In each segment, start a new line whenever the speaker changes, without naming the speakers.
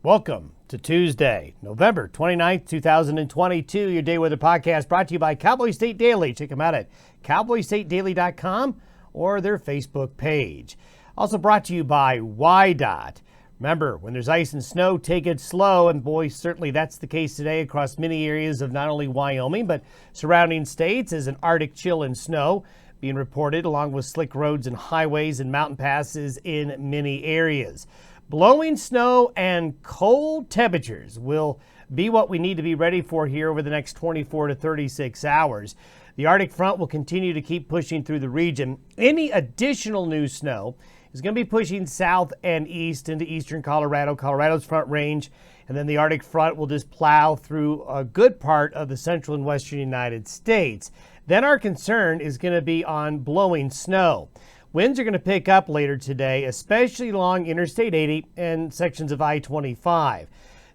Welcome to Tuesday, November 29th, 2022, your Day Weather Podcast brought to you by Cowboy State Daily. Check them out at cowboystatedaily.com or their Facebook page. Also brought to you by WYDOT. Remember, when there's ice and snow, take it slow. And boy, certainly that's the case today across many areas of not only Wyoming, but surrounding states as an Arctic chill and snow being reported along with slick roads and highways and mountain passes in many areas. Blowing snow and cold temperatures will be what we need to be ready for here over the next 24 to 36 hours. The Arctic front will continue to keep pushing through the region. Any additional new snow is going to be pushing south and east into eastern Colorado, Colorado's Front Range, and then the Arctic front will just plow through a good part of the central and western United States. Then our concern is going to be on blowing snow. Winds are going to pick up later today, especially along Interstate 80 and sections of I-25.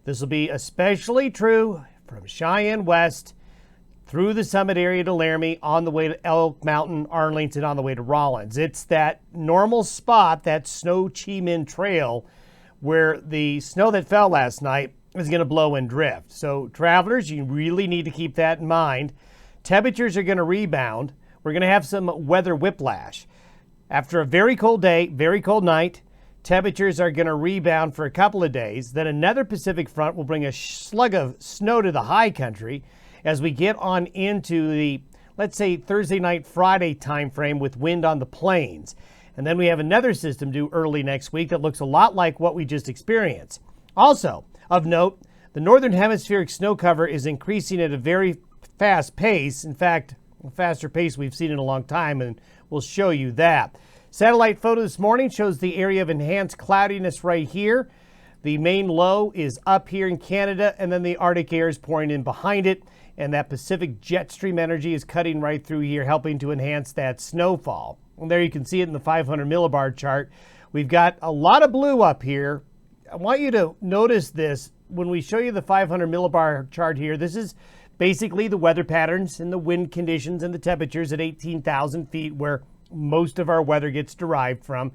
This will be especially true from Cheyenne west through the summit area to Laramie, on the way to Elk Mountain, Arlington, on the way to Rollins. It's that normal spot, that Snow Chemin Trail, where the snow that fell last night is going to blow and drift. So travelers, you really need to keep that in mind. Temperatures are going to rebound. We're going to have some weather whiplash. After a very cold day, very cold night, temperatures are going to rebound for a couple of days. Then another Pacific front will bring a slug of snow to the high country as we get on into the, let's say, Thursday night, Friday timeframe with wind on the plains. And then we have another system due early next week that looks a lot like what we just experienced. Also, of note, the northern hemispheric snow cover is increasing at a very fast pace. In fact, a faster pace we've seen in a long time, and we'll show you that. Satellite photo this morning shows the area of enhanced cloudiness right here. The main low is up here in Canada, and then the Arctic air is pouring in behind it, and that Pacific jet stream energy is cutting right through here, helping to enhance that snowfall. And there you can see it in the 500 millibar chart. We've got a lot of blue up here. I want you to notice this when we show you the 500 millibar chart here. This is basically the weather patterns and the wind conditions and the temperatures at 18,000 feet where most of our weather gets derived from.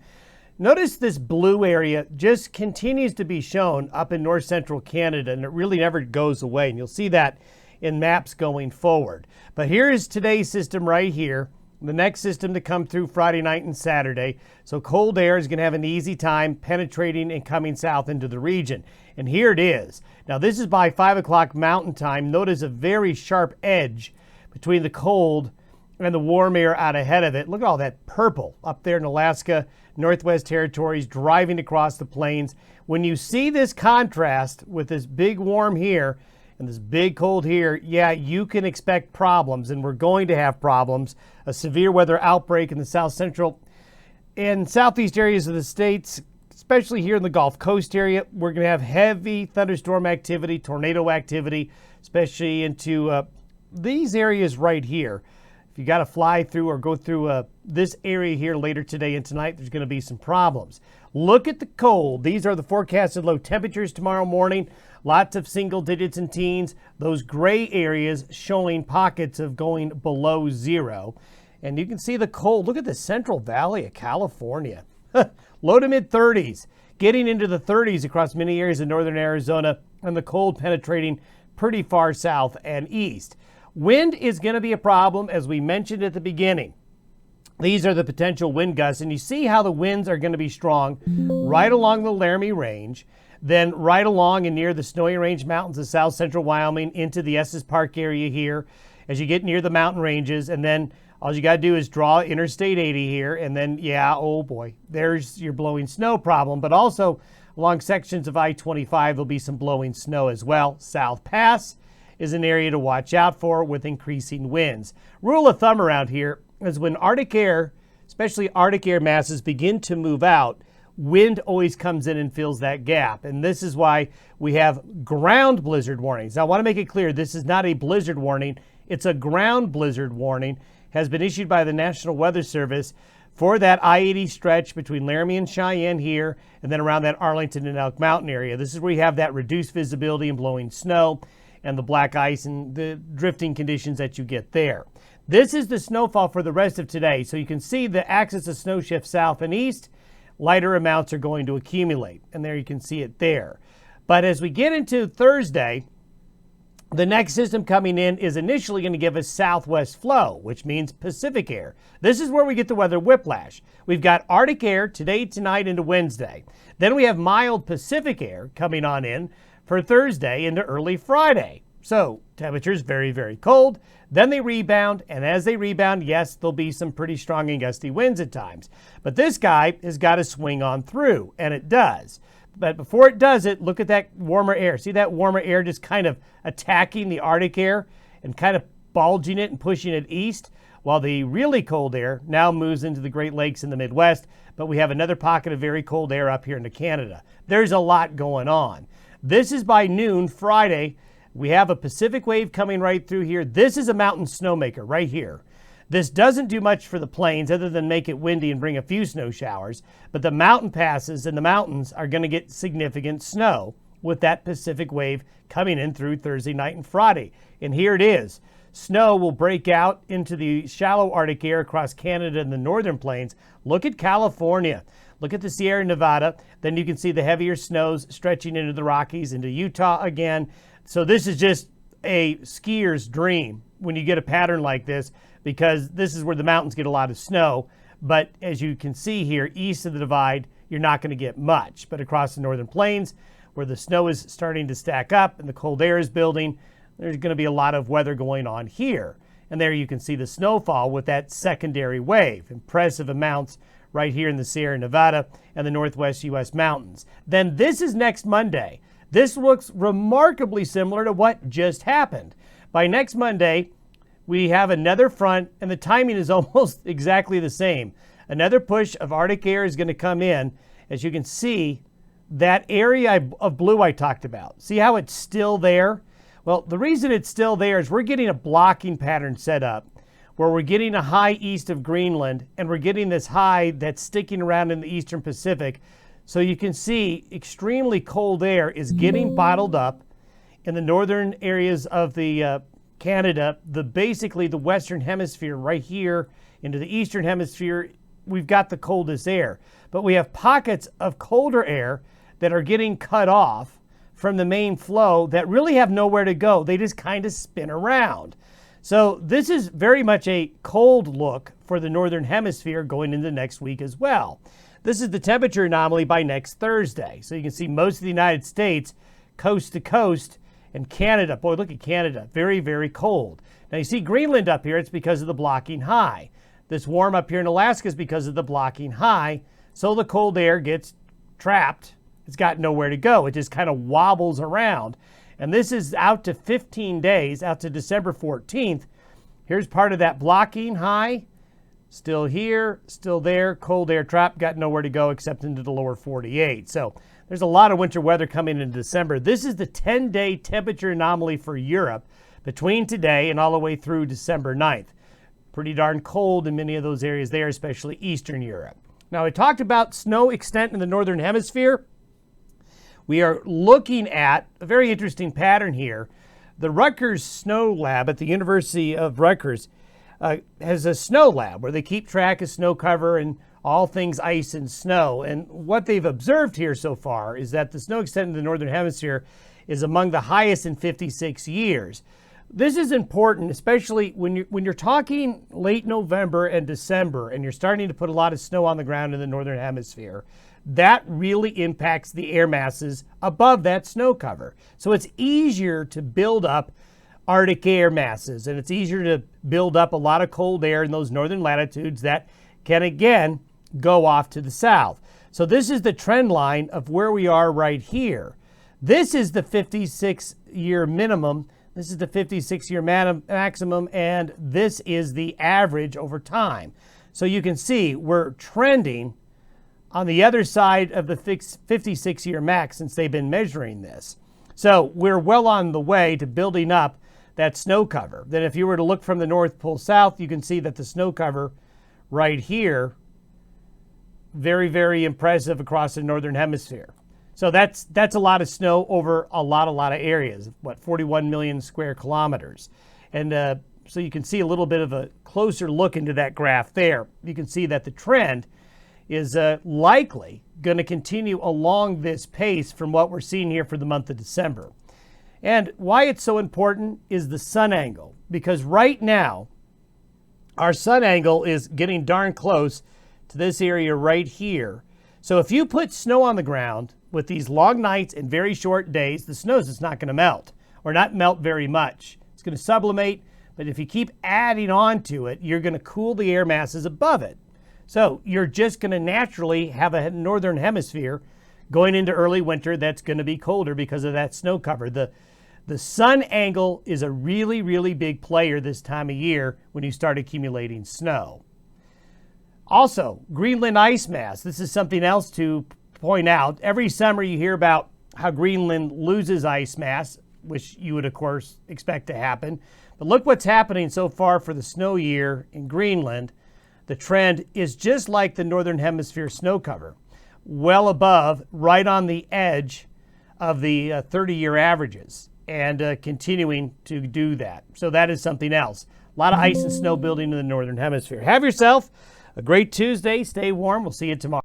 Notice this blue area just continues to be shown up in north central Canada, and it really never goes away. And you'll see that in maps going forward. But here is today's system right here. The next system to come through Friday night and Saturday. So cold air is going to have an easy time penetrating and coming south into the region. And here it is. Now this is by 5 o'clock mountain time. Notice a very sharp edge between the cold and the warm air out ahead of it. Look at all that purple up there in Alaska, Northwest Territories, driving across the plains. When you see this contrast with this big warm here and this big cold here, yeah, you can expect problems, and we're going to have problems. A severe weather outbreak in the south central and southeast areas of the states, especially here in the Gulf Coast area. We're going to have heavy thunderstorm activity, tornado activity, especially into these areas right here. If you got to fly through or go through this area here later today and tonight, there's going to be some problems. Look at the cold. These are the forecasted low temperatures tomorrow morning. Lots of single digits and teens. Those gray areas showing pockets of going below zero. And you can see the cold. Look at the Central Valley of California. Low to mid 30s. Getting into the 30s across many areas of northern Arizona, and the cold penetrating pretty far south and east. Wind is going to be a problem, as we mentioned at the beginning. These are the potential wind gusts, and you see how the winds are going to be strong right along the Laramie Range, then right along and near the Snowy Range Mountains of south central Wyoming into the Estes Park area here as you get near the mountain ranges. And then all you got to do is draw Interstate 80 here, and then, yeah, oh boy, there's your blowing snow problem. But also along sections of I-25, there'll be some blowing snow as well. South Pass is an area to watch out for with increasing winds. Rule of thumb around here is when Arctic air, especially Arctic air masses, begin to move out, wind always comes in and fills that gap. And this is why we have ground blizzard warnings. Now, I want to make it clear, this is not a blizzard warning. It's a ground blizzard warning. Has been issued by the National Weather Service for that I-80 stretch between Laramie and Cheyenne here, and then around that Arlington and Elk Mountain area. This is where you have that reduced visibility and blowing snow and the black ice and the drifting conditions that you get there. This is the snowfall for the rest of today. So you can see the axis of snow shifts south and east. Lighter amounts are going to accumulate, and there you can see it there. But as we get into Thursday, the next system coming in is initially going to give us southwest flow, which means Pacific air. This is where we get the weather whiplash. We've got Arctic air today, tonight, into Wednesday. Then we have mild Pacific air coming on in for Thursday into early Friday. So temperatures very, very cold. Then they rebound, and as they rebound, yes, there'll be some pretty strong and gusty winds at times. But this guy has got to swing on through, and it does. But before it does it, look at that warmer air. See that warmer air just kind of attacking the Arctic air and kind of bulging it and pushing it east, while the really cold air now moves into the Great Lakes in the Midwest. But we have another pocket of very cold air up here into Canada. There's a lot going on. This is by noon Friday. We have a Pacific wave coming right through here. This is a mountain snowmaker right here. This doesn't do much for the plains other than make it windy and bring a few snow showers, but the mountain passes and the mountains are going to get significant snow with that Pacific wave coming in through Thursday night and Friday. And here it is. Snow will break out into the shallow Arctic air across Canada and the northern plains. Look at California. Look at the Sierra Nevada. Then you can see the heavier snows stretching into the Rockies, into Utah again. So this is just a skier's dream when you get a pattern like this, because this is where the mountains get a lot of snow. But as you can see here, east of the divide, you're not going to get much. But across the northern plains, where the snow is starting to stack up and the cold air is building, there's going to be a lot of weather going on here. And there you can see the snowfall with that secondary wave. Impressive amounts right here in the Sierra Nevada and the northwest U.S. mountains. Then this is next Monday. This looks remarkably similar to what just happened. By next Monday, we have another front, and the timing is almost exactly the same. Another push of Arctic air is going to come in. As you can see, that area of blue I talked about. See how it's still there? Well, the reason it's still there is we're getting a blocking pattern set up where we're getting a high east of Greenland, and we're getting this high that's sticking around in the eastern Pacific. So you can see extremely cold air is getting bottled up in the northern areas of the Canada, basically the western hemisphere right here into the eastern hemisphere. We've got the coldest air, but we have pockets of colder air that are getting cut off from the main flow that really have nowhere to go. They just kind of spin around. So this is very much a cold look for the northern hemisphere going into next week as well. This is the temperature anomaly by next Thursday. So you can see most of the United States coast to coast, and Canada, boy, look at Canada, very, very cold. Now you see Greenland up here, it's because of the blocking high. This warm up here in Alaska is because of the blocking high. So the cold air gets trapped. It's got nowhere to go. It just kind of wobbles around. And this is out to 15 days, out to December 14th. Here's part of that blocking high. Still here, still there, cold air trap, got nowhere to go except into the lower 48. So there's a lot of winter weather coming in December. This is the 10-day temperature anomaly for Europe between today and all the way through December 9th. Pretty darn cold in many of those areas there, especially Eastern Europe. Now, I talked about snow extent in the Northern Hemisphere. We are looking at a very interesting pattern here. The Rutgers Snow Lab at the University of Rutgers has a snow lab where they keep track of snow cover and all things ice and snow. And what they've observed here so far is that the snow extent in the Northern Hemisphere is among the highest in 56 years. This is important, especially when you're talking late November and December and you're starting to put a lot of snow on the ground in the Northern Hemisphere. That really impacts the air masses above that snow cover. So it's easier to build up Arctic air masses, and it's easier to build up a lot of cold air in those northern latitudes that can again go off to the south. So this is the trend line of where we are right here. This is the 56-year minimum. This is the 56-year maximum, and this is the average over time. So you can see we're trending on the other side of the 56-year max since they've been measuring this. So we're well on the way to building up that snow cover. Then if you were to look from the North Pole south, you can see that the snow cover right here, very, very impressive across the Northern Hemisphere. So that's a lot of snow over a lot of areas, 41 million square kilometers. And so you can see a little bit of a closer look into that graph there. You can see that the trend is likely going to continue along this pace from what we're seeing here for the month of December. And why it's so important is the sun angle, because right now our sun angle is getting darn close to this area right here. So if you put snow on the ground with these long nights and very short days, the snow is just not going to melt, or not melt very much. It's going to sublimate, but if you keep adding on to it, you're going to cool the air masses above it. So you're just going to naturally have a northern hemisphere going into early winter that's going to be colder because of that snow cover. The sun angle is a really, really big player this time of year when you start accumulating snow. Also, Greenland ice mass. This is something else to point out. Every summer you hear about how Greenland loses ice mass, which you would, of course, expect to happen. But look what's happening so far for the snow year in Greenland. The trend is just like the Northern Hemisphere snow cover, well above, right on the edge of the 30-year averages, and continuing to do that. So that is something else. A lot of ice and snow building in the Northern Hemisphere. Have yourself a great Tuesday. Stay warm. We'll see you tomorrow.